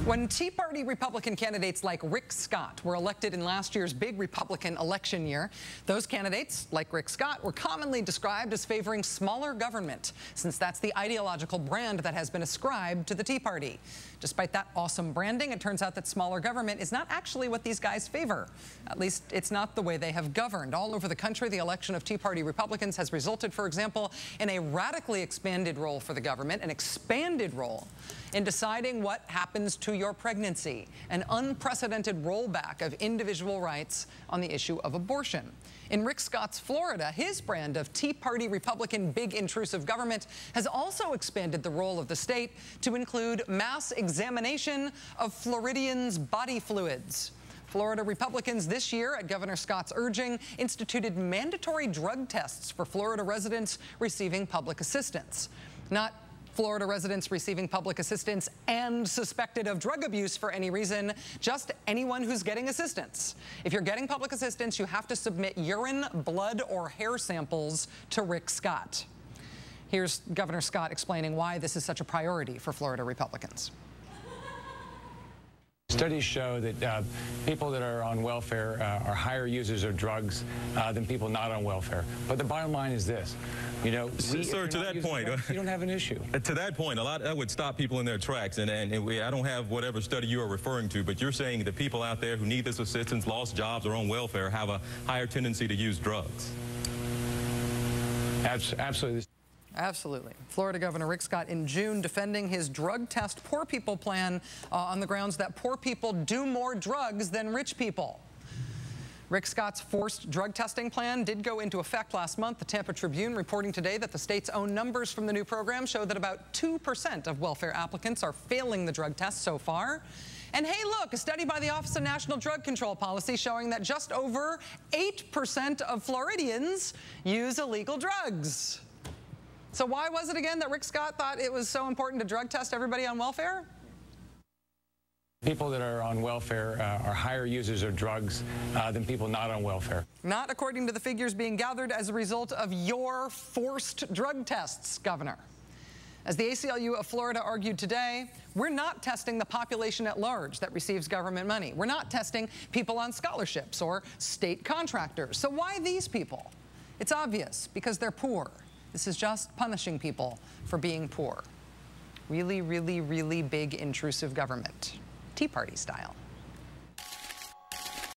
When Tea Party Republican candidates like Rick Scott were elected in last year's big Republican election year, those candidates, like Rick Scott, were commonly described as favoring smaller government, since that's the ideological brand that has been ascribed to the Tea Party. Despite that awesome branding, it turns out that smaller government is not actually what these guys favor. At least it's not the way they have governed. All over the country, the election of Tea Party Republicans has resulted, for example, in a radically expanded role for the government, an expanded role in deciding what happens to your pregnancy, an unprecedented rollback of individual rights on the issue of abortion. In Rick Scott's Florida, his brand of Tea Party Republican big intrusive government has also expanded the role of the state to include mass examination of Floridians' body fluids. Florida Republicans this year, at Governor Scott's urging, instituted mandatory drug tests for Florida residents receiving public assistance. Not Florida residents receiving public assistance and suspected of drug abuse for any reason, just anyone who's getting assistance. If you're getting public assistance, you have to submit urine, blood, or hair samples to Rick Scott. Here's Governor Scott explaining why this is such a priority for Florida Republicans. Studies show that people that are on welfare are higher users of drugs than people not on welfare. But the bottom line is this. You know, sir, to that point, drugs, you don't have an issue. To that point, that would stop people in their tracks. And I don't have whatever study you are referring to, but you're saying that people out there who need this assistance, lost jobs, or on welfare have a higher tendency to use drugs. Absolutely. Absolutely. Florida Governor Rick Scott in June defending his drug test poor people plan on the grounds that poor people do more drugs than rich people. Rick Scott's forced drug testing plan did go into effect last month. The Tampa Tribune reporting today that the state's own numbers from the new program show that about 2% of welfare applicants are failing the drug test so far. And hey, look, a study by the Office of National Drug Control Policy showing that just over 8% of Floridians use illegal drugs. So why was it again that Rick Scott thought it was so important to drug test everybody on welfare? People that are on welfare are higher users of drugs than people not on welfare. Not according to the figures being gathered as a result of your forced drug tests, Governor. As the ACLU of Florida argued today, we're not testing the population at large that receives government money. We're not testing people on scholarships or state contractors. So why these people? It's obvious, because they're poor. This is just punishing people for being poor. Really, really, really big intrusive government. Tea Party style.